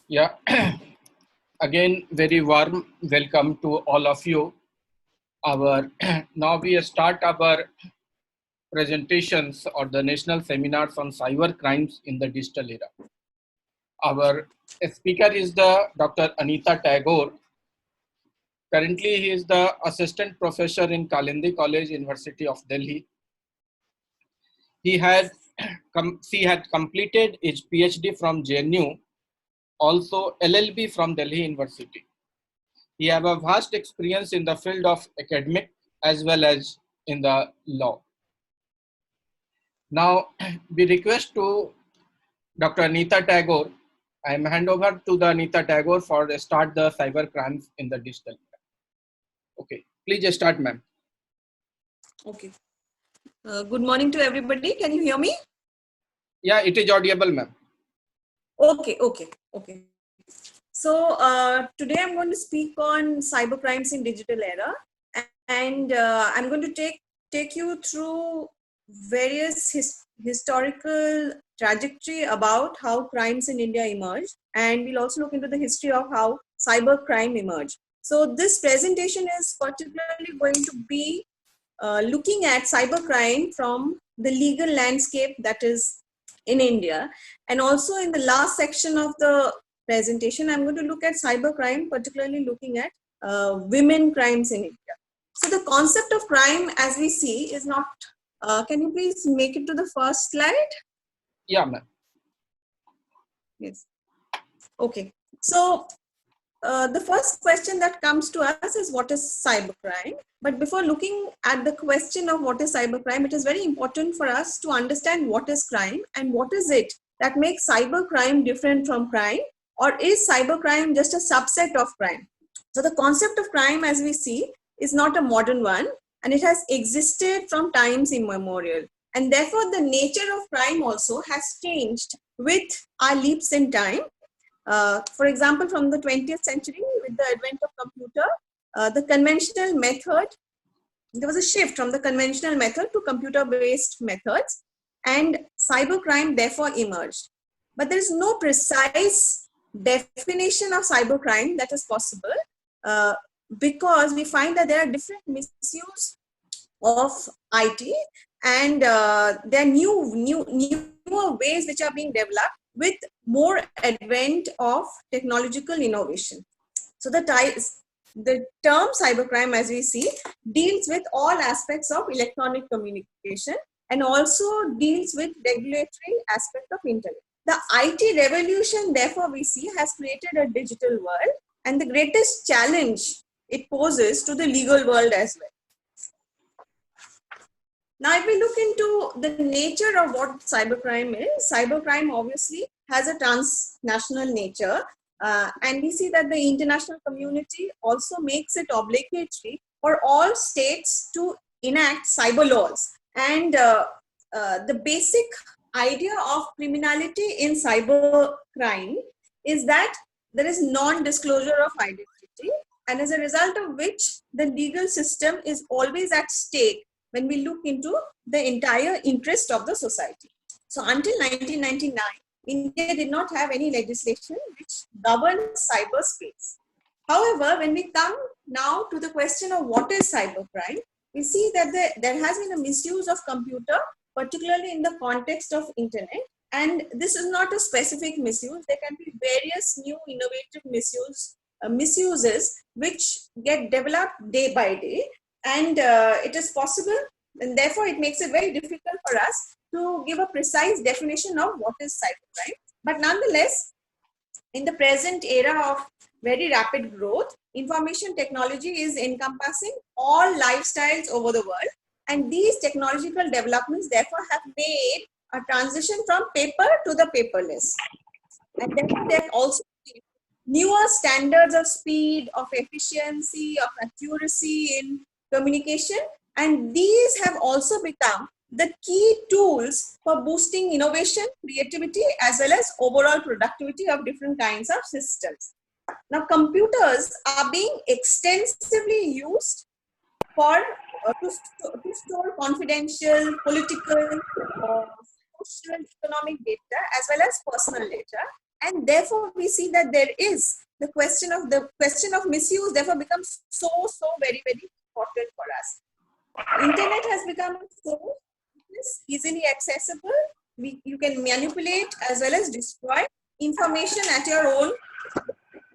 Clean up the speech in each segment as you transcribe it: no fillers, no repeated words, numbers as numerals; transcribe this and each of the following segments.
Yeah, again, very warm welcome to all of you. Our now we start our presentations or the national seminars on cyber crimes in the digital era. Our speaker is the Dr. Anita Tagore. Currently, he is the assistant professor in Kalindi College, University of Delhi. He had she had completed his PhD from JNU, also LLB from Delhi University. He have a vast experience in the field of academic as well as in the law. Now, we request to Dr. Anita Tagore. I am hand over to the Anita Tagore for the start the cyber crimes in the digital era. Okay, please start, ma'am. Okay. Good morning to everybody. Can you hear me? Yeah, it is audible, ma'am. Okay. So today I'm going to speak on cyber crimes in digital era, and I'm going to take you through various historical trajectory about how crimes in India emerged, and we'll also look into the history of how cyber crime emerged. So this presentation is particularly going to be looking at cybercrime from the legal landscape that is in India. And also in the last section of the presentation, I'm going to look at cybercrime, particularly looking at women crimes in India. So the concept of crime, as we see, is not, can you please make it to the first slide? Yeah, ma'am. Yes. Okay. So the first question that comes to us is what is cybercrime? But before looking at the question of what is cybercrime, it is very important for us to understand what is crime and what is it that makes cybercrime different from crime, or is cybercrime just a subset of crime? So the concept of crime, as we see, is not a modern one, and it has existed from times immemorial. And therefore, the nature of crime also has changed with our leaps in time. For example, from the 20th century, with the advent of computer, the conventional method, there was a shift from the conventional method to computer-based methods, and cybercrime therefore emerged. But there is no precise definition of cybercrime that is possible because we find that there are different misuse of IT, and there are newer ways which are being developed with more advent of technological innovation. So the term cybercrime, as we see, deals with all aspects of electronic communication and also deals with regulatory aspect of internet. The IT revolution, therefore, we see has created a digital world, and the greatest challenge it poses to the legal world as well. Now, if we look into the nature of what cybercrime is, cybercrime obviously has a transnational nature, and we see that the international community also makes it obligatory for all states to enact cyber laws. And the basic idea of criminality in cybercrime is that there is non-disclosure of identity, and as a result of which the legal system is always at stake when we look into the entire interest of the society. So until 1999, India did not have any legislation which governs cyberspace. However, when we come now to the question of what is cybercrime, we see that there has been a misuse of computer, particularly in the context of internet. And this is not a specific misuse. There can be various new innovative misuses which get developed day by day. And it is possible, and therefore it makes it very difficult for us to give a precise definition of what is cybercrime. But nonetheless, in the present era of very rapid growth, information technology is encompassing all lifestyles over the world. And these technological developments therefore have made a transition from paper to the paperless. And therefore, there are also newer standards of speed, of efficiency, of accuracy in communication, and these have also become the key tools for boosting innovation, creativity, as well as overall productivity of different kinds of systems. Now, computers are being extensively used for to store confidential, political, social, economic data, as well as personal data. And therefore we see that there is the question of misuse therefore becomes so very important for us. Internet has become so easily accessible. You can manipulate as well as destroy information at your own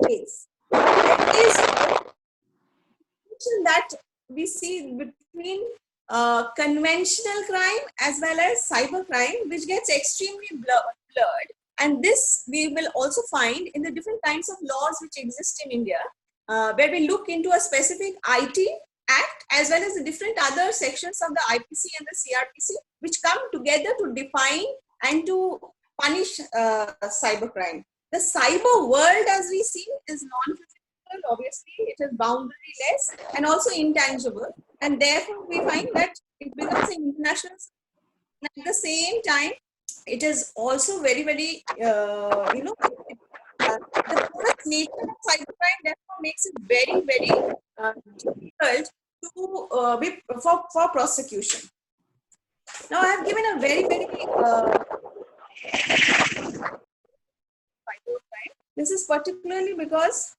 pace. There is that we see between conventional crime as well as cyber crime, which gets extremely blurred. And this we will also find in the different kinds of laws which exist in India, where we look into a specific IT Act as well as the different other sections of the IPC and the CRPC, which come together to define and to punish cybercrime. The cyber world, as we see, is non-physical. Obviously, it is boundaryless and also intangible, and therefore we find that it becomes an international. At the same time, it is also very the porous nature of cybercrime therefore makes it very difficult to be for prosecution. Now, I have given a very cybercrime. This is particularly because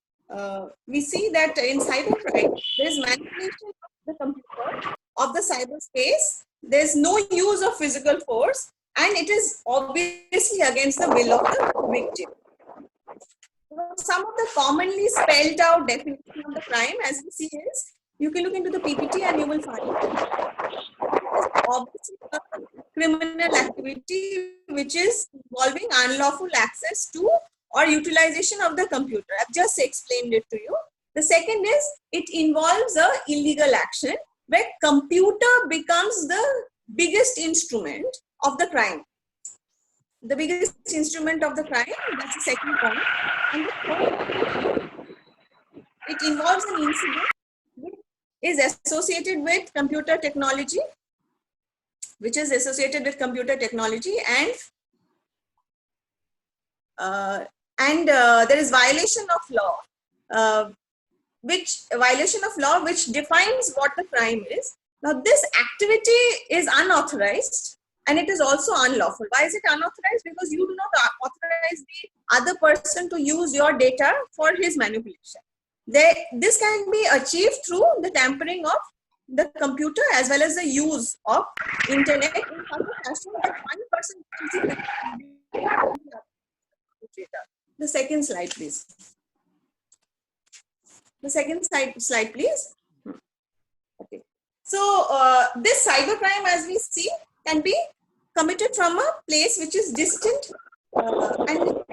we see that in cybercrime there is manipulation of the computer, of the cyberspace. There is no use of physical force, and it is obviously against the will of the victim. Some of the commonly spelled out definition of the crime, as we see, is you can look into the PPT and you will find obviously a criminal activity which is involving unlawful access to or utilization of the computer. I've just explained it to you. The second is it involves a illegal action where computer becomes the biggest instrument of the crime. The biggest instrument of the crime, that's the second point. And the third, it involves an incident which is associated with computer technology, and there is violation of law, which defines what the crime is. Now, this activity is unauthorized and it is also unlawful. Why is it unauthorized? Because you do not authorize the other person to use your data for his manipulation. This can be achieved through the tampering of the computer as well as the use of internet in such a fashion that one person can see the second slide, please. The second slide, please. Okay. So this cybercrime, as we see, can be committed from a place which is distant and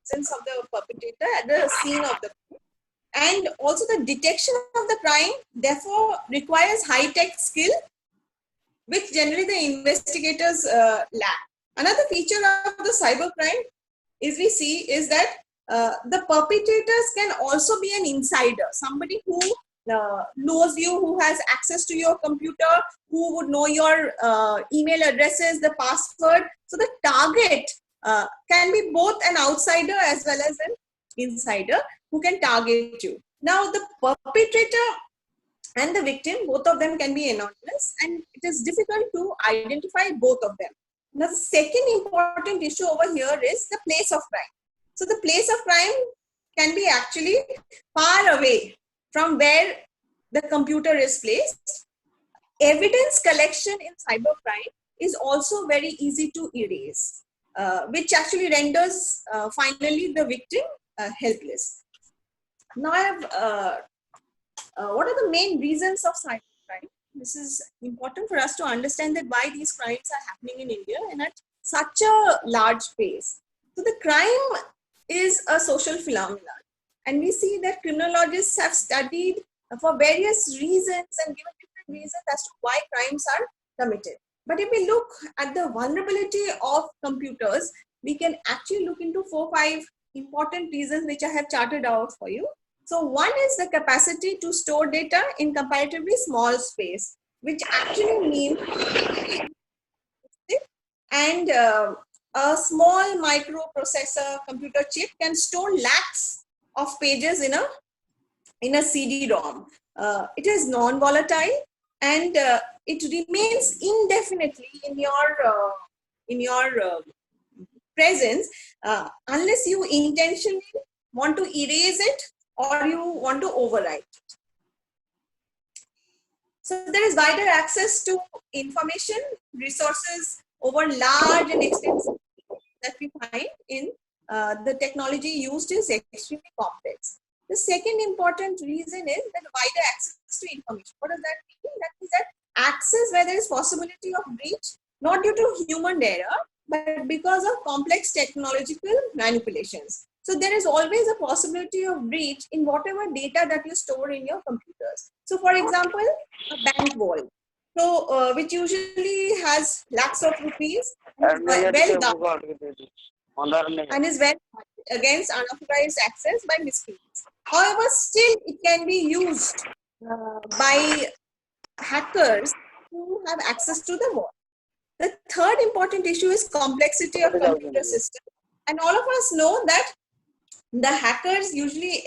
presence of the perpetrator at the scene of the crime. And also the detection of the crime therefore requires high-tech skill, which generally the investigators lack. Another feature of the cybercrime is that the perpetrators can also be an insider, somebody who knows you, who has access to your computer, who would know your email addresses, the password. So the target can be both an outsider as well as an insider who can target you. Now, the perpetrator and the victim, both of them can be anonymous, and it is difficult to identify both of them. Now, the second important issue over here is the place of crime. So the place of crime can be actually far away from where the computer is placed. Evidence collection in cybercrime is also very easy to erase, which actually renders finally the victim helpless. Now, I have what are the main reasons of cybercrime? This is important for us to understand that why these crimes are happening in India and at such a large pace. So the crime is a social phenomenon, and we see that criminologists have studied for various reasons and given different reasons as to why crimes are committed. But if we look at the vulnerability of computers, we can actually look into 4-5 important reasons which I have charted out for you. So one is the capacity to store data in comparatively small space, which actually means and a small microprocessor computer chip can store lakhs of pages in a CD-ROM. It is non-volatile and it remains indefinitely in your presence unless you intentionally want to erase it or you want to overwrite it. So there is wider access to information resources over large and extensive that we find in the technology used is extremely complex. The second important reason is that wider access to information. What does that mean? That means that access where there is possibility of breach, not due to human error, but because of complex technological manipulations. So there is always a possibility of breach in whatever data that you store in your computers. So for example, a bank vault, so which usually has lakhs of rupees and is well guarded and is well against unauthorized access by miscreants. However, still it can be used by hackers who have access to the vault. The third important issue is complexity of computer system. And all of us know that the hackers usually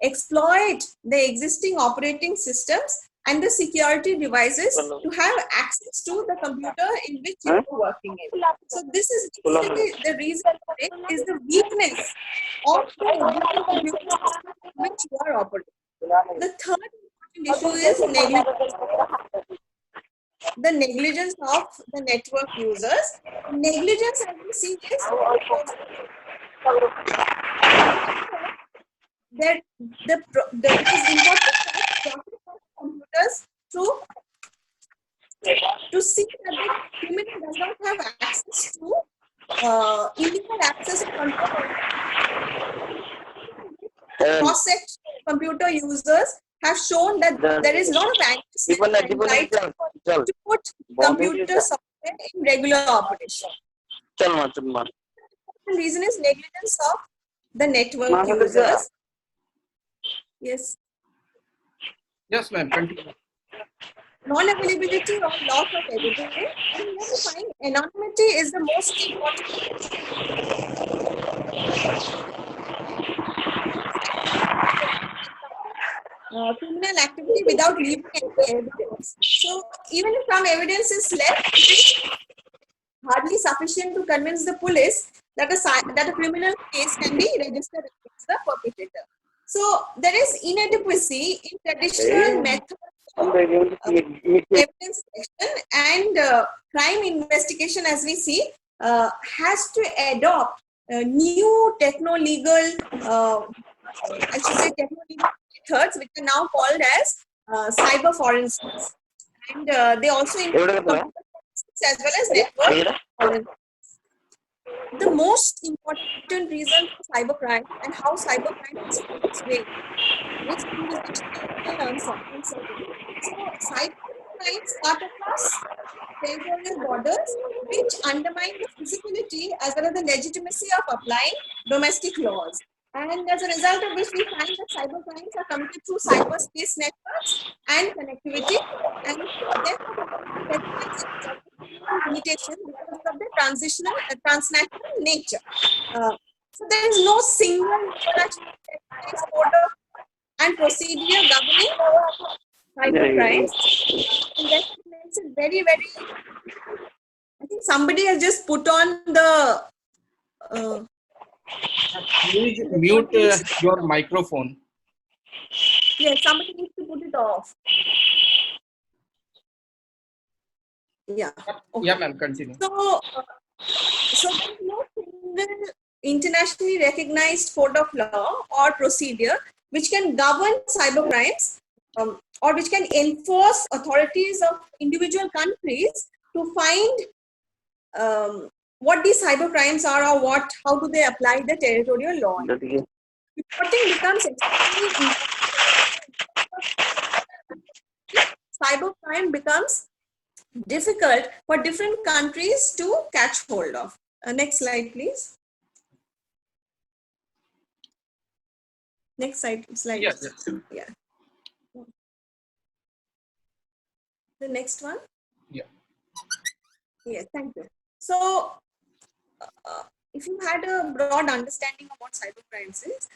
exploit the existing operating systems and the security devices to have access to the computer in which you are working in. So this is basically the reason for it is the weakness of the existing computer system in which you are operating. The third important issue is negligence. The negligence of the network users. Negligence, as we see, is that it is important for computers to see that the criminal does not have access to illegal access to control. Cross-sector computer users have shown that there is a lot of anxiety to put computer software in regular operation. The reason is negligence of the network users. Yes. Yes, ma'am. Continue. Non-availability or loss of evidence. And here we find anonymity is the most important. Criminal activity without leaving any evidence. So even if some evidence is left, it is hardly sufficient to convince the police that a criminal case can be registered against the perpetrator. So there is inadequacy in traditional methods of evidence collection and crime investigation, as we see, has to adopt new techno-legal, I should say techno-legal methods, which are now called as cyber forensics. And they also include computer forensics as well as network forensics. The most important reason for cybercrime and how cybercrime is its way is uncertainty. So cybercrimes cut across territorial borders, which undermine the feasibility as well as the legitimacy of applying domestic laws. And as a result of which we find that cybercrimes are committed through cyberspace networks and connectivity, and therefore limitation because of the transnational nature. So there is no single international code of and procedure governing cybercrimes. And that makes it very, very. I think somebody has just put on the. Please mute your microphone. Yes, somebody needs to put it off. Yeah. Okay. Yeah, ma'am. Continue. So there is no single internationally recognized code of law or procedure which can govern cybercrimes or which can enforce authorities of individual countries to find what these cybercrimes are or how do they apply the territorial law. Reporting becomes extremely important. Cybercrime becomes difficult for different countries to catch hold of. Next slide, please. Next slide. Yes. Yeah. The next one. Yeah. Yes, thank you. So, if you had a broad understanding of what cybercrimes is,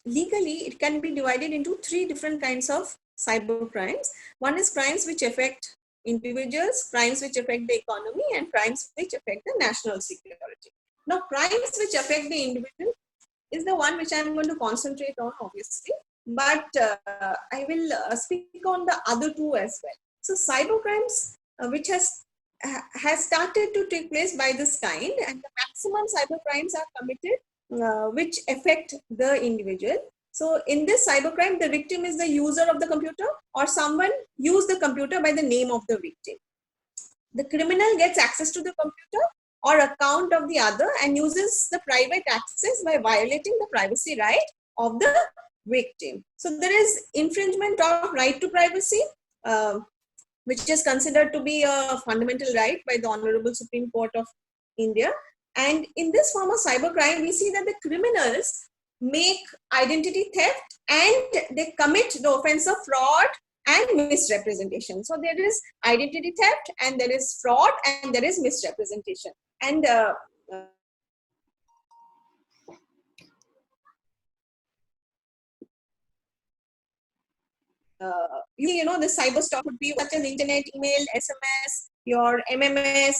legally it can be divided into three different kinds of cyber crimes. One is crimes which affect individuals, crimes which affect the economy, and crimes which affect the national security. Now, crimes which affect the individual is the one which I'm going to concentrate on, obviously, but I will speak on the other two as well. So, cyber crimes, which has started to take place by this kind, and the maximum cyber crimes are committed which affect the individual. So in this cybercrime, the victim is the user of the computer, or someone used the computer by the name of the victim. The criminal gets access to the computer or account of the other and uses the private access by violating the privacy right of the victim. So there is infringement of right to privacy, which is considered to be a fundamental right by the Honorable Supreme Court of India. And in this form of cybercrime, we see that the criminals make identity theft and they commit the offense of fraud and misrepresentation. So there is identity theft and there is fraud and there is misrepresentation. And you know, the cyber stuff would be such as internet, email, SMS, your MMS,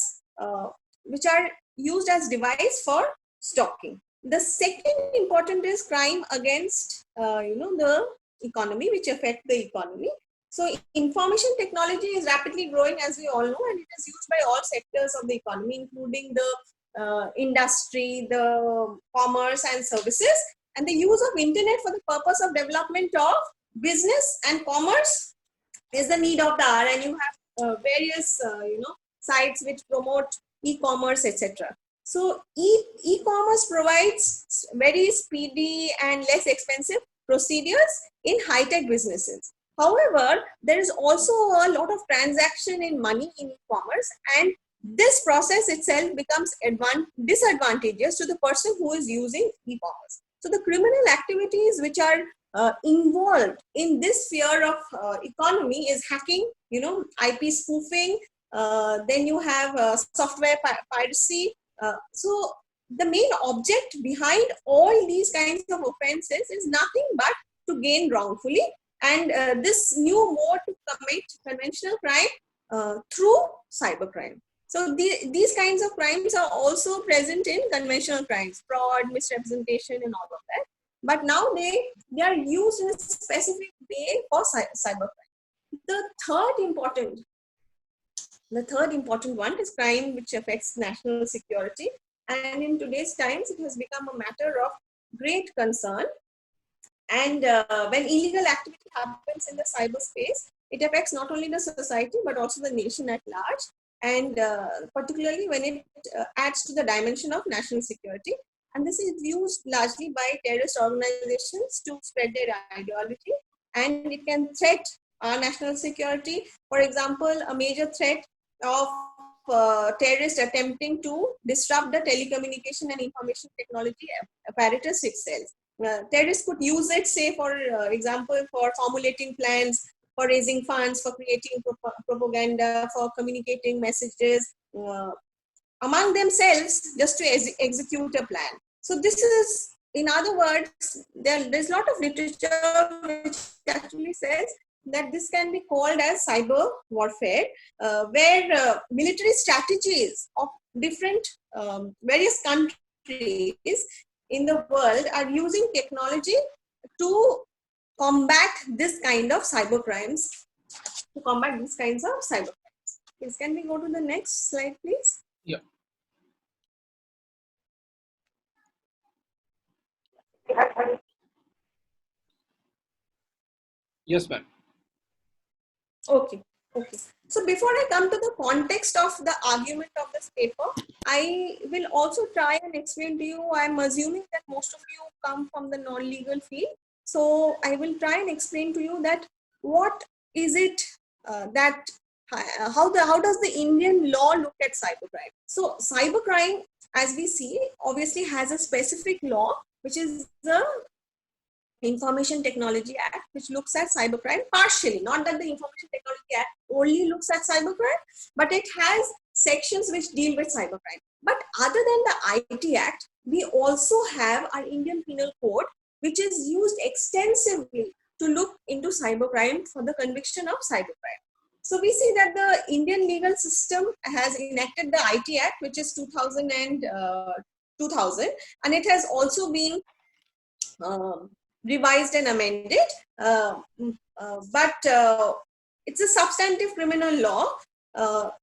which are used as device for stalking. The second important is crime against, you know, the economy, which affect the economy. So information technology is rapidly growing, as we all know, and it is used by all sectors of the economy, including the industry, the commerce and services, and the use of internet for the purpose of development of business and commerce is the need of the hour. And you have various, you know, sites which promote e-commerce, etc. So e-commerce provides very speedy and less expensive procedures in high-tech businesses. However, there is also a lot of transaction in money in e-commerce, and this process itself becomes disadvantageous to the person who is using e-commerce. So the criminal activities which are involved in this sphere of economy is hacking, you know, IP spoofing, then you have software piracy. So the main object behind all these kinds of offenses is nothing but to gain wrongfully, and this new mode to commit conventional crime through cybercrime. So these kinds of crimes are also present in conventional crimes, fraud, misrepresentation, and all of that. But now they are used in a specific way for cybercrime. The third important one is crime which affects national security. And in today's times, it has become a matter of great concern. And when illegal activity happens in the cyberspace, it affects not only the society, but also the nation at large. And particularly when it adds to the dimension of national security. And this is used largely by terrorist organizations to spread their ideology, and it can threat our national security. For example, a major threat of terrorists attempting to disrupt the telecommunication and information technology apparatus itself. Terrorists could use it, say, for example, for formulating plans, for raising funds, for creating propaganda, for communicating messages among themselves, just to execute a plan. So this is, in other words, there's a lot of literature which actually says that this can be called as cyber warfare, where military strategies of different various countries in the world are using technology to combat this kind of cyber crimes, Yes, can we go to the next slide, please? Yeah. Yes, ma'am. Okay. So before I come to the context of the argument of this paper, I will also try and explain to you. I'm assuming that most of you come from the non-legal field. So I will try and explain to you that what is it that how does the Indian law look at cybercrime? So cybercrime, as we see, obviously has a specific law, which is the Information Technology Act, which looks at cybercrime partially. Not that the Information Technology Act only looks at cybercrime, but it has sections which deal with cybercrime. But other than the IT Act, we also have our Indian Penal Code, which is used extensively to look into cybercrime for the conviction of cybercrime. So we see that the Indian legal system has enacted the IT Act, which is 2000, and it has also been revised and amended, but it's a substantive criminal law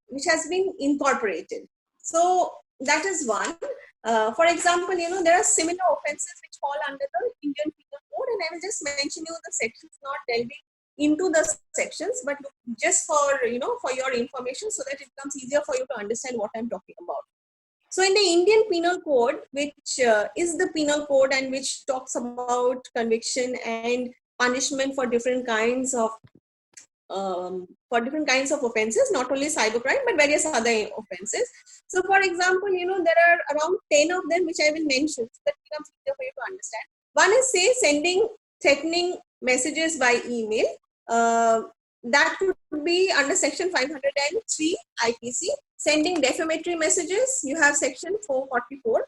which has been incorporated. So that is one. For example, there are similar offenses which fall under the Indian Penal Code, and I will just mention you the sections, not delving into the sections, but just for for your information, so that it becomes easier for you to understand what I'm talking about. So in the Indian Penal Code, which is the penal code and which talks about conviction and punishment for different kinds of offenses, not only cybercrime but various other offenses. So, for example, there are around 10 of them which I will mention so that it becomes easier for you to understand. One is, say, sending threatening messages by email. That could be under section 503 IPC. Sending defamatory messages, you have section 444.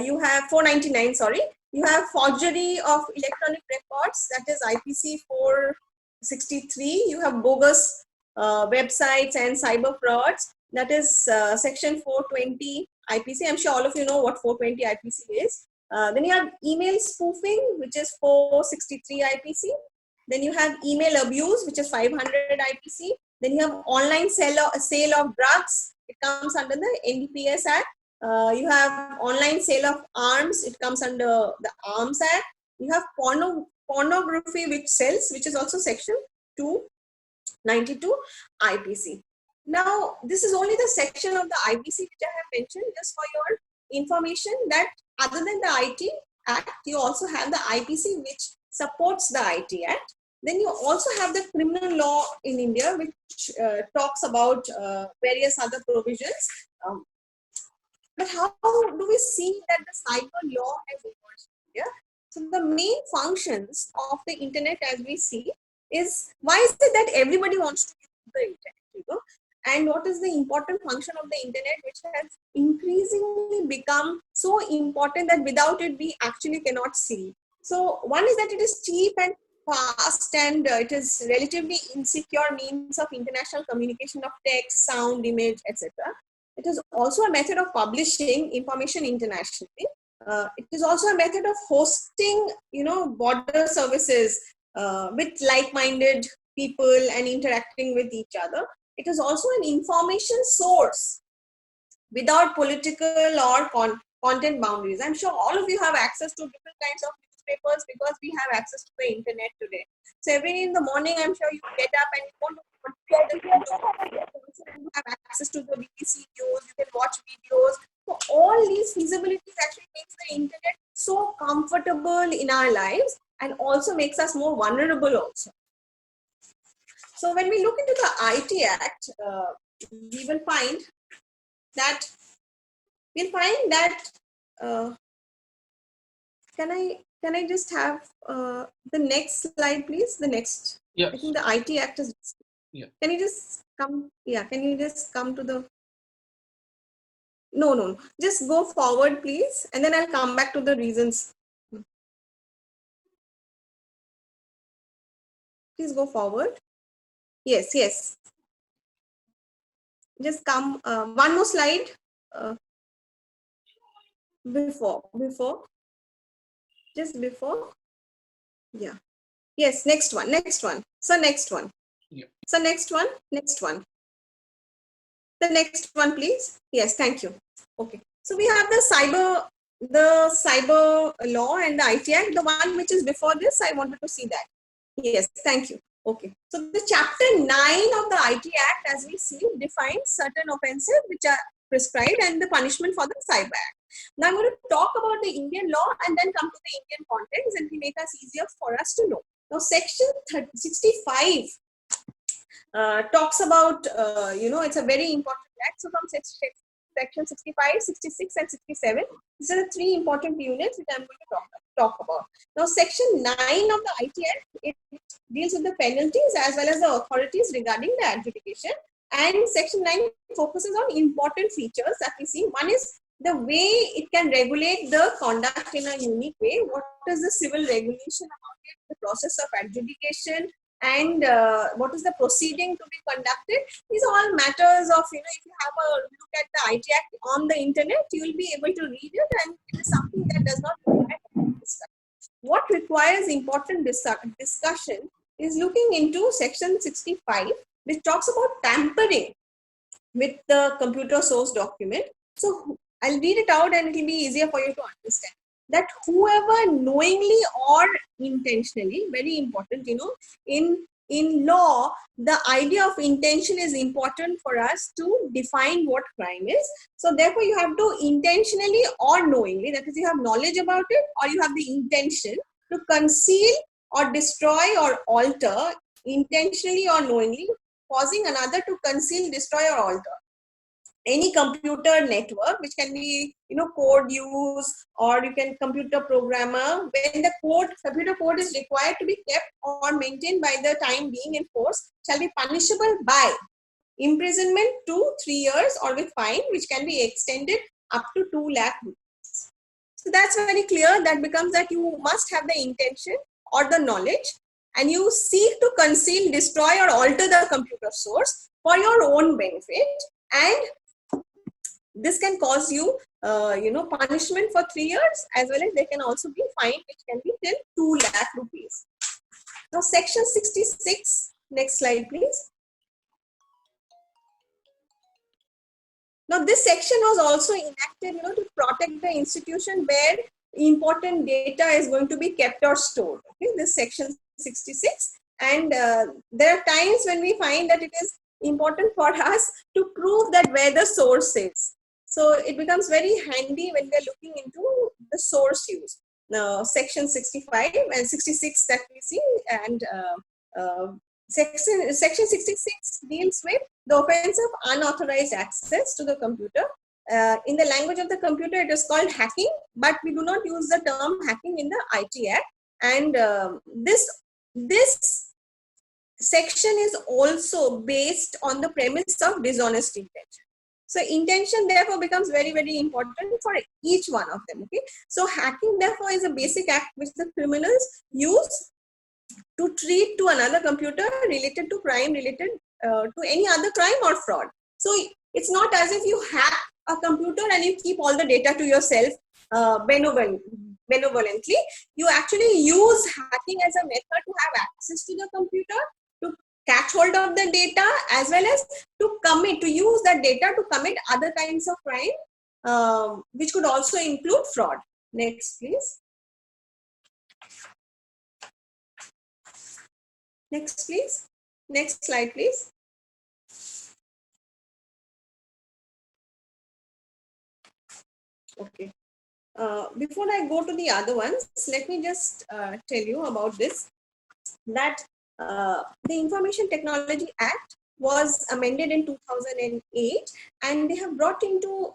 You have 499, sorry. You have forgery of electronic records, that is IPC 463. You have bogus websites and cyber frauds, that is section 420 IPC. I'm sure all of you know what 420 IPC is. Then you have email spoofing, which is 463 IPC. Then you have email abuse, which is 500 IPC. Then you have online sale of drugs. It comes under the NDPS Act. You have online sale of arms. It comes under the Arms Act. You have pornography which sells, which is also section 292 IPC. Now, this is only the section of the IPC which I have mentioned, just for your information, that other than the IT Act, you also have the IPC which supports the IT Act. Then you also have the criminal law in India, which talks about various other provisions. But how do we see that the cyber law has emerged in India? So the main functions of the internet, as we see, is why is it that everybody wants to use the internet? And what is the important function of the internet, which has increasingly become so important that without it we actually cannot see? So one is that it is cheap and fast, and it is relatively insecure means of international communication of text, sound, image, etc. It is also a method of publishing information internationally. It is also a method of hosting, border services with like-minded people and interacting with each other. It is also an information source without political or content boundaries. I'm sure all of you have access to different kinds of newspapers because we have access to the internet today. So every day in the morning, I'm sure you get up and you want to have access to the BBC News, you can watch videos. So all these feasibilities actually makes the internet so comfortable in our lives and also makes us more vulnerable also. So when we look into the IT Act, we will find that can I just have the next slide, please? The next. Yes. I think the IT Act is. Yeah. Can you just come? Yeah. Can you just come to the? No. Just go forward, please, and then I'll come back to the reasons. Please go forward. Yes. Just come. One more slide. Before. Just before. Yeah. Yes. Next one. So next one. Yeah. So next one. The next one, please. Yes. Thank you. Okay. So we have the cyber law and the IT Act. The one which is before this, I wanted to see that. Yes. Thank you. Okay. So the chapter 9 of the IT Act, as we see, defines certain offenses which are prescribed and the punishment for the Cyber Act. Now I'm going to talk about the Indian law and then come to the Indian contents, and it will make us easier for us to know. Now section 65 talks about, it's a very important act. So from section 65, 66 and 67, these are the three important units which I'm going to talk about. Now section 9 of the IT Act, it deals with the penalties as well as the authorities regarding the adjudication. And section 9 focuses on important features that we see. One is the way it can regulate the conduct in a unique way. What is the civil regulation about it, the process of adjudication, and what is the proceeding to be conducted. These are all matters of, if you have a look at the IT Act on the internet, you will be able to read it, and it is something that does not require discussion. What requires important discussion is looking into section 65, which talks about tampering with the computer source document. So I'll read it out and it will be easier for you to understand. That whoever knowingly or intentionally, very important, in law, the idea of intention is important for us to define what crime is. So therefore you have to intentionally or knowingly, that is, you have knowledge about it or you have the intention to conceal or destroy or alter, intentionally or knowingly, causing another to conceal, destroy, or alter any computer network, which can be, code use, or you can computer programmer, when the computer code is required to be kept or maintained by the time being in force, shall be punishable by imprisonment to 3 years or with fine, which can be extended up to 2 lakh rupees. So that's very clear. That becomes that you must have the intention or the knowledge, and you seek to conceal, destroy, or alter the computer source for your own benefit, and this can cause you, punishment for 3 years, as well as there can also be fine, which can be till 2 lakh rupees. Now, section 66. Next slide, please. Now, this section was also enacted, to protect the institution where important data is going to be kept or stored. Okay, this section 66, and there are times when we find that it is important for us to prove that where the source is. So it becomes very handy when we are looking into the source use. Now, section 65 and 66 that we see, and section 66 deals with the offense of unauthorized access to the computer. In the language of the computer, it is called hacking, but we do not use the term hacking in the IT Act. And this section is also based on the premise of dishonest intention. So intention therefore becomes very, very important for each one of them. Okay. So hacking therefore is a basic act which the criminals use to treat to another computer related to crime, related to any other crime or fraud. So it's not as if you hack a computer and you keep all the data to yourself benevolently. You actually use hacking as a method to have access to the computer, to catch hold of the data, as well as to use that data to commit other kinds of crime, which could also include fraud. Next, please. Next, please. Next slide, please. Okay. Before I go to the other ones, let me just tell you about this, that the Information Technology Act was amended in 2008, and they have brought into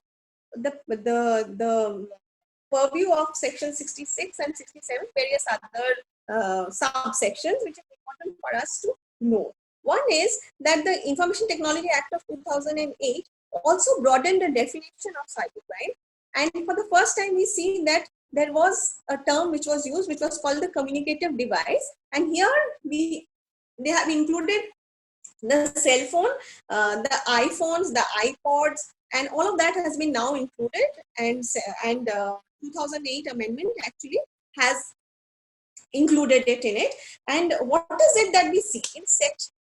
the purview of section 66 and 67 various other subsections, which is important for us to know. One is that the Information Technology Act of 2008 also broadened the definition of cybercrime, and for the first time we see that there was a term which was used, which was called the communicative device, and here they have included the cell phone, the iPhones, the iPods, and all of that has been now included, and 2008 amendment actually has included it in it. And what is it that we see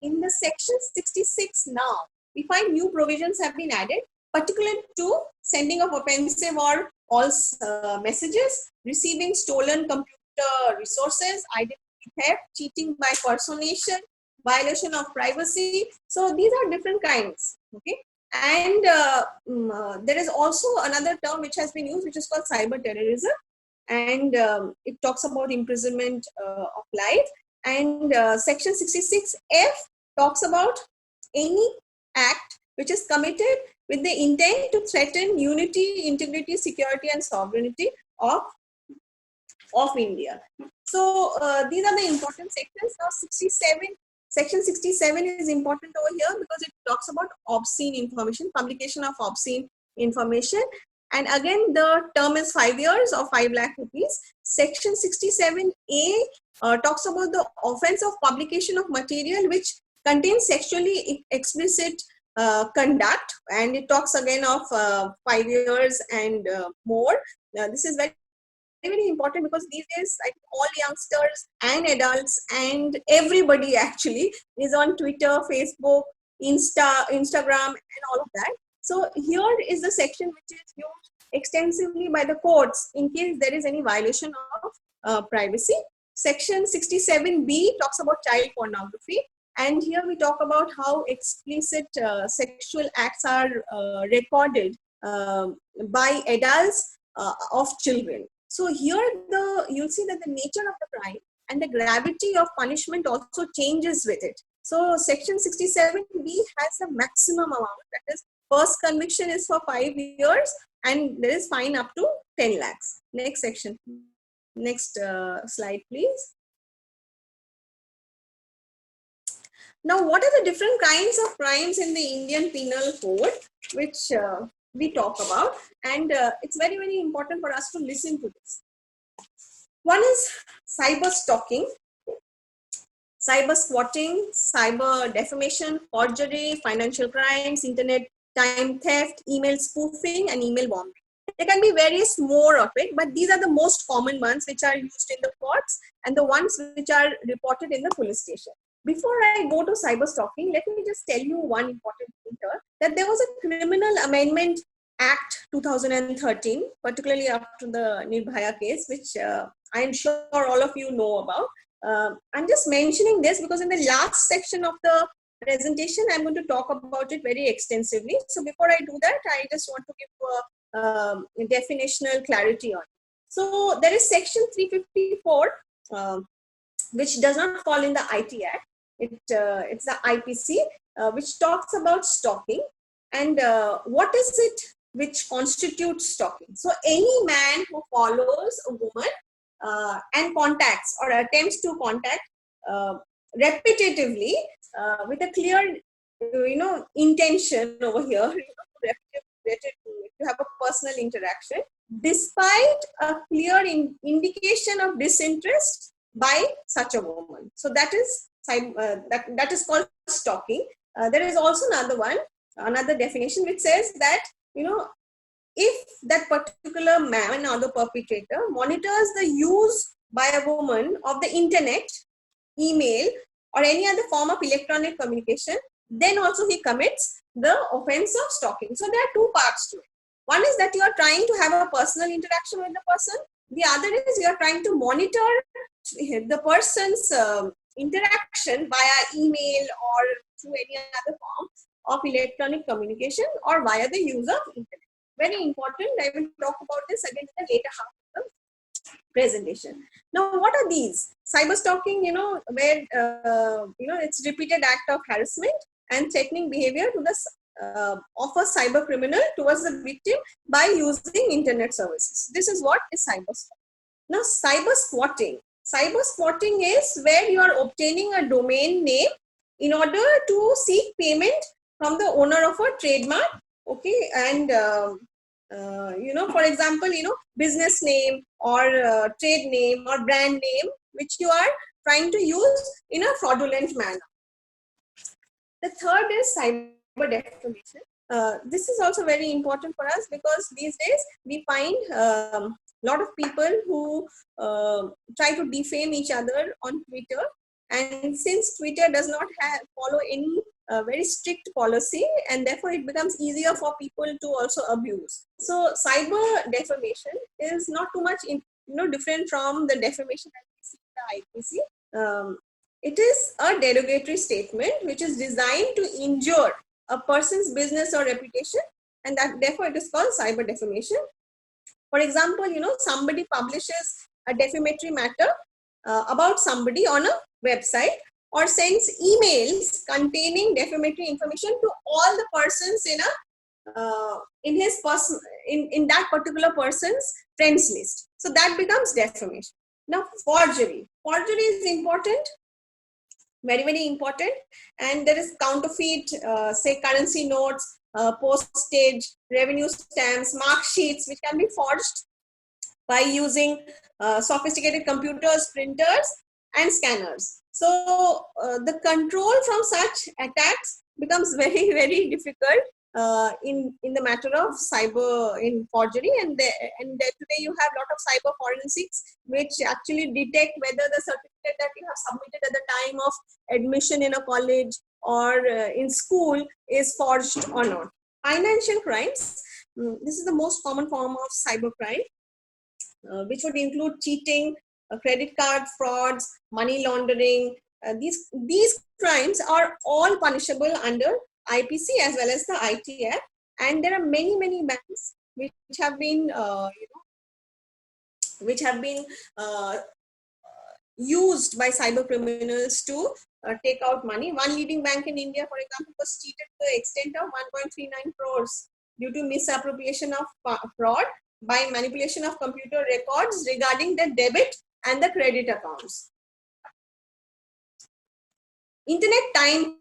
in the section 66 now? We find new provisions have been added, particularly to sending of offensive or false messages, receiving stolen computer resources, identity theft, cheating by personation, violation of privacy. So these are different kinds. Okay. And there is also another term which has been used, which is called cyber terrorism, and it talks about imprisonment of life. And section 66F talks about any act which is committed with the intent to threaten unity, integrity, security, and sovereignty of India. So these are the important sections. Now, section 67 is important over here because it talks about obscene information, publication of obscene information. And again, the term is 5 years or 5 lakh rupees. Section 67A talks about the offense of publication of material which contains sexually explicit conduct, and it talks again of 5 years and more. This is very important because these days I think all youngsters and adults and everybody actually is on Twitter, Facebook, Instagram, and all of that. So here is the section which is used extensively by the courts in case there is any violation of privacy. Section 67B talks about child pornography, and here we talk about how explicit sexual acts are recorded by adults of children. So here you'll see that the nature of the crime and the gravity of punishment also changes with it. So section 67B has a maximum amount, that is first conviction is for 5 years and there is fine up to 10 lakhs. Next section, next slide please. Now, what are the different kinds of crimes in the Indian Penal Code, which we talk about? And it's very, very important for us to listen to this. One is cyber stalking, cyber squatting, cyber defamation, forgery, financial crimes, internet time theft, email spoofing, and email bombing. There can be various more of it, but these are the most common ones which are used in the courts and the ones which are reported in the police station. Before I go to cyber stalking, let me just tell you one important thing here, that there was a Criminal Amendment Act 2013, particularly after the Nirbhaya case, which I am sure all of you know about. I'm just mentioning this because in the last section of the presentation, I'm going to talk about it very extensively. So before I do that, I just want to give a definitional clarity on it. So there is section 354, which does not fall in the IT Act. It's the IPC, which talks about stalking. And what is it which constitutes stalking? So any man who follows a woman and contacts or attempts to contact repetitively with a clear, intention over here, to have a personal interaction, despite a clear indication of disinterest by such a woman. So that is that is called stalking. There is also another definition which says that, if that particular man or the perpetrator monitors the use by a woman of the internet, email, or any other form of electronic communication, then also he commits the offense of stalking. So there are two parts to it. One is that you are trying to have a personal interaction with the person. The other is you are trying to monitor the person's interaction via email or through any other form of electronic communication or via the use of internet. Very important. I will talk about this again in the later half of the presentation. Now, what are these? Cyber stalking, where it's repeated act of harassment and threatening behavior to the of a cyber criminal towards the victim by using internet services. This is what is cyber stalking. Now, cyber squatting. Cyber squatting is where you are obtaining a domain name in order to seek payment from the owner of a trademark. Okay, and for example, business name or trade name or brand name, which you are trying to use in a fraudulent manner. The third is cyber defamation. This is also very important for us because these days we find a lot of people who try to defame each other on Twitter, and since Twitter does not follow any very strict policy, and therefore it becomes easier for people to also abuse. So cyber defamation is not too much different from the defamation that we see in the IPC. It is a derogatory statement which is designed to injure a person's business or reputation, and that therefore it is called cyber defamation. For example, somebody publishes a defamatory matter about somebody on a website, or sends emails containing defamatory information to all the persons in that particular person's friends list. So that becomes defamation. Now, forgery. Forgery is important, very, very important. And there is counterfeit, say currency notes, postage, revenue stamps, mark sheets, which can be forged by using sophisticated computers, printers, and scanners. So the control from such attacks becomes very, very difficult in the matter of cyber in forgery. And today you have a lot of cyber forensics which actually detect whether the certificate that you have submitted at the time of admission in a college or in school is forged or not. Financial crimes. This is the most common form of cybercrime, which would include cheating, credit card frauds, money laundering. These crimes are all punishable under IPC as well as the IT Act, and there are many banks which have been uh, used by cyber criminals to take out money. One leading bank in India, for example, was cheated to the extent of 1.39 crores due to misappropriation of fraud by manipulation of computer records regarding the debit and the credit accounts. Internet time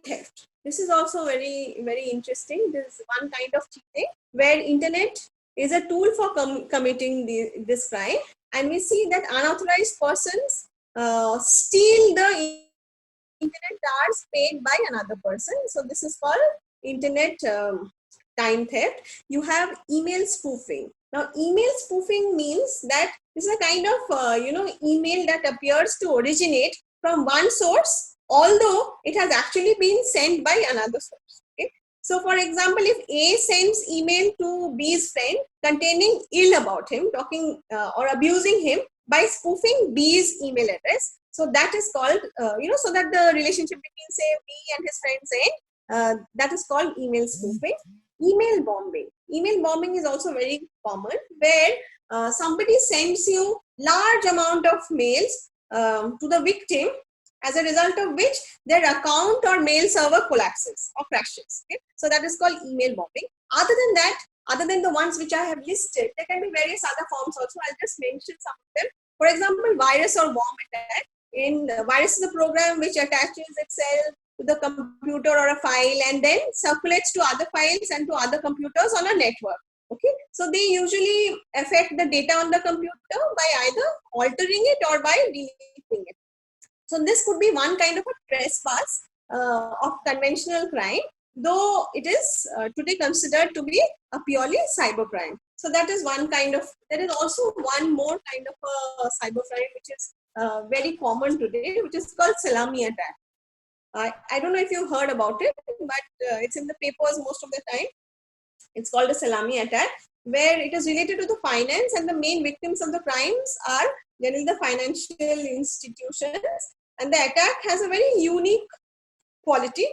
theft. This is also very, very interesting. This is one kind of cheating where internet is a tool for committing this crime. And we see that unauthorized persons steal the internet hours paid by another person. So this is called internet time theft. You have email spoofing. Now, email spoofing means that this is a kind of email that appears to originate from one source, although it has actually been sent by another source. Okay? So, for example, if A sends email to B's friend containing ill about him, talking or abusing him by spoofing B's email address, so that is called, so that the relationship between, say, B and his friends end, that is called email spoofing. Email bombing. Email bombing is also very common, where somebody sends you large amount of mails to the victim, as a result of which their account or mail server collapses or crashes. Okay? So that is called email bombing. Other than that, other than the ones which I have listed, there can be various other forms also. I'll just mention some of them. For example, virus or worm attack. Virus is a program which attaches itself to the computer or a file and then circulates to other files and to other computers on a network. Okay, so they usually affect the data on the computer by either altering it or by deleting it. So this could be one kind of a trespass of conventional crime, though it is today considered to be a purely cybercrime. So that is one kind of. There is also one more kind of a cybercrime which is very common today, which is called salami attack. I don't know if you heard about it, but it's in the papers most of the time. It's called a salami attack, where it is related to the finance, and the main victims of the crimes are generally the financial institutions. And the attack has a very unique quality,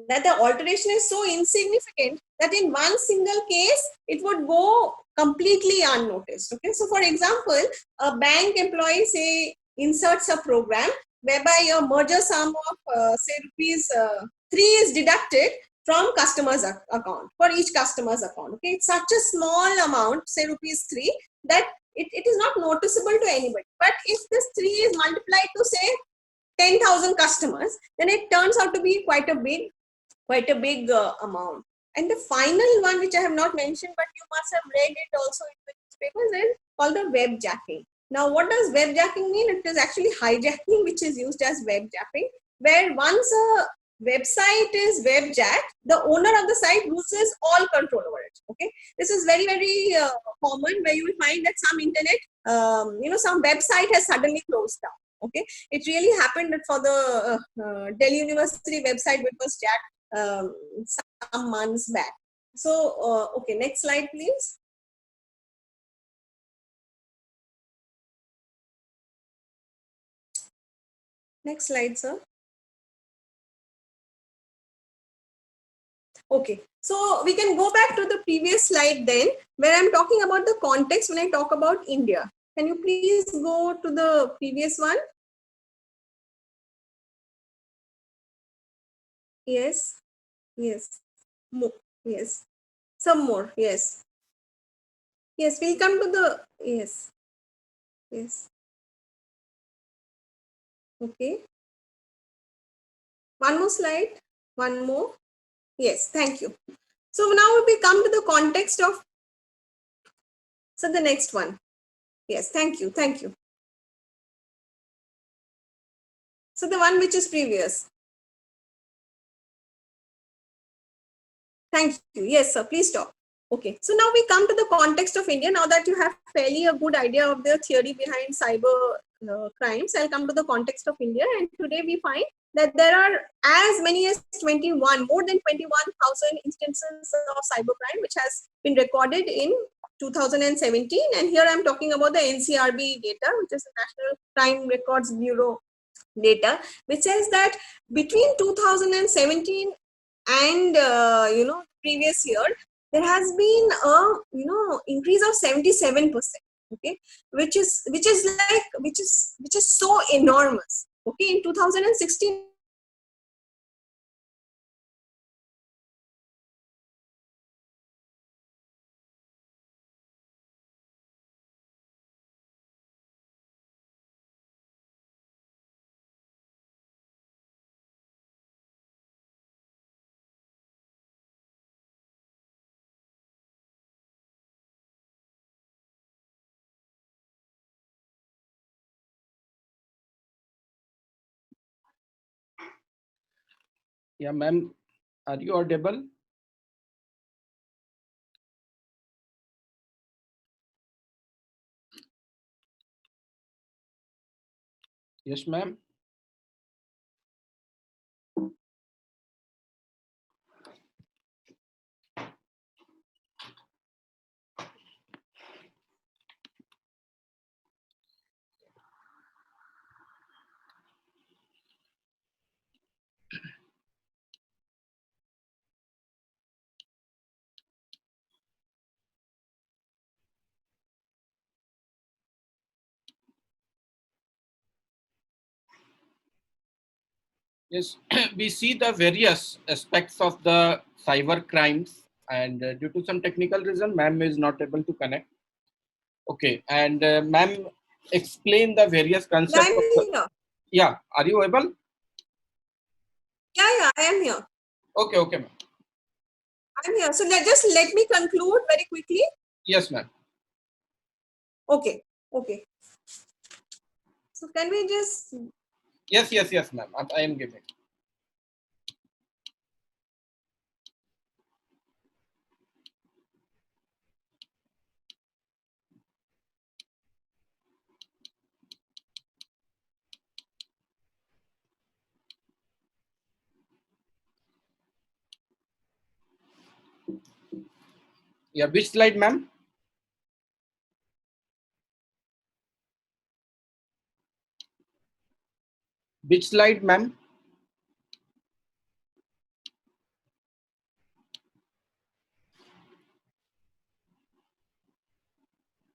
that the alteration is so insignificant that in one single case, it would go completely unnoticed. Okay, so for example, a bank employee, say, inserts a program whereby a merger sum of say rupees 3 is deducted from customer's account, for each customer's account. Okay, it's such a small amount, say rupees 3, that it is not noticeable to anybody. But if this 3 is multiplied to, say, 10,000 customers, then it turns out to be quite a big amount. And the final one, which I have not mentioned, but you must have read it also in the newspapers, is called the web jacking. Now, what does web jacking mean? It is actually hijacking, which is used as web jacking, where once a website is web jacked, the owner of the site loses all control over it. Okay, this is very, very common, where you will find that some internet, some website has suddenly closed down. Okay, it really happened for the Delhi University website, which was jacked some months back. So, okay, next slide, please. Next slide, sir. Okay, so we can go back to the previous slide then, where I'm talking about the context when I talk about India. Can you please go to the previous one? Yes, yes, more, yes, some more, yes. Yes, we'll come to the, yes, yes. Okay, One more slide. One more. Yes, thank you. So now we come to the context of, so the next one. Yes, thank you. Thank you. So the one which is previous. Thank you. Yes, sir. Please stop. Okay. So now we come to the context of India. Now that you have fairly a good idea of the theory behind cyber crimes, I'll come to the context of India. And today we find that there are as many as 21, more than 21,000 instances of cybercrime, which has been recorded in 2017. And here I'm talking about the NCRB data, which is the National Crime Records Bureau data, which says that between 2017 and previous year, there has been a increase of 77%. Okay, which is so enormous. Okay, in 2016, Yeah, ma'am, are you audible? Yes, ma'am. Yes, we see the various aspects of the cyber crimes, and due to some technical reason, ma'am is not able to connect. Okay, and ma'am, explain the various yeah, concepts I'm of the. here. Yeah, are you able? Yeah, I am here. Okay, okay, ma'am. I'm here. So just let me conclude very quickly. Yes, ma'am. Okay, okay. So can we just, Yes, yes, yes, ma'am. I am giving. Yeah, which slide, ma'am? Which slide, ma'am?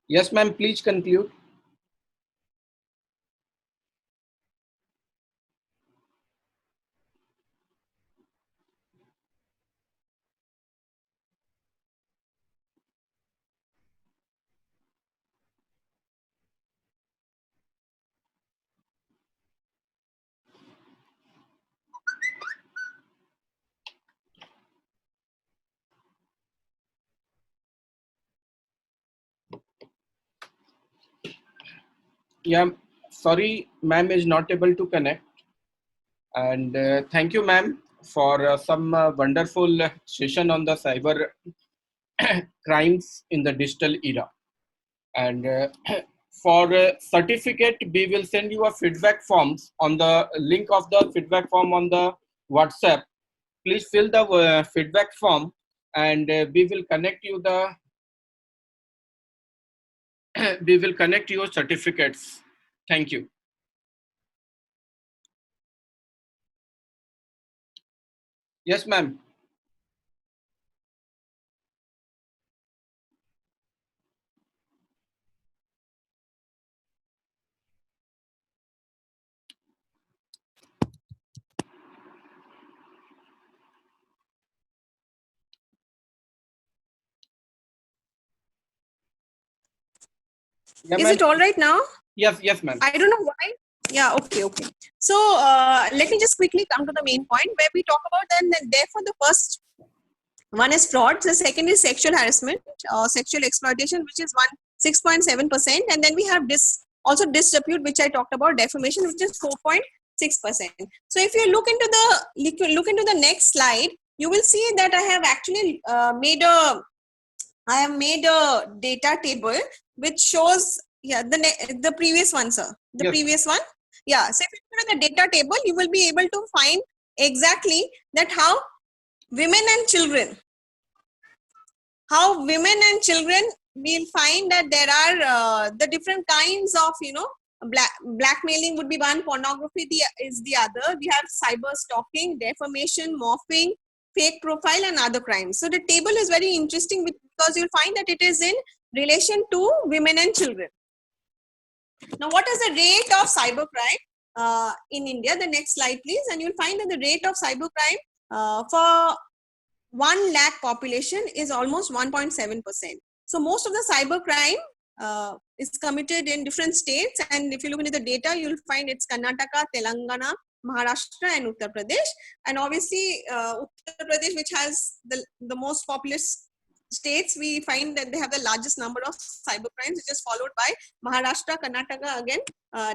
Yes, ma'am. Please conclude. Yeah, sorry, ma'am is not able to connect. And thank you, ma'am, for some wonderful session on the cyber crimes in the digital era. And for certificate, we will send you a feedback forms on the link of the feedback form on the WhatsApp. Please fill the feedback form, and we will connect you the we will connect your certificates. Thank you. Yes, ma'am. Yeah, is ma'am. it all right now? Yes, yes, ma'am. I don't know why. Yeah, okay, okay. So let me just quickly come to the main point where we talk about then therefore the first one is fraud, the second is sexual harassment, sexual exploitation, which is 6.7%, and then we have also disrepute, which I talked about, defamation, which is 4.6%. So if you look into the next slide, you will see that I have actually made a data table which shows the previous one, sir. The Yes. previous one. Yeah. So if you look at the data table, you will be able to find exactly that how women and children, we'll find that there are the different kinds of, blackmailing would be one, pornography is the other. We have cyber stalking, defamation, morphing, fake profile, and other crimes. So the table is very interesting because you'll find that it is in relation to women and children. Now, what is the rate of cybercrime in India? The next slide, please. And you'll find that the rate of cybercrime for 1 lakh population is almost 1.7%. So most of the cybercrime is committed in different states. And if you look into the data, you'll find it's Karnataka, Telangana, Maharashtra, and Uttar Pradesh. And obviously, Uttar Pradesh, which has the most populous states, we find that they have the largest number of cybercrimes, which is followed by Maharashtra, Karnataka again.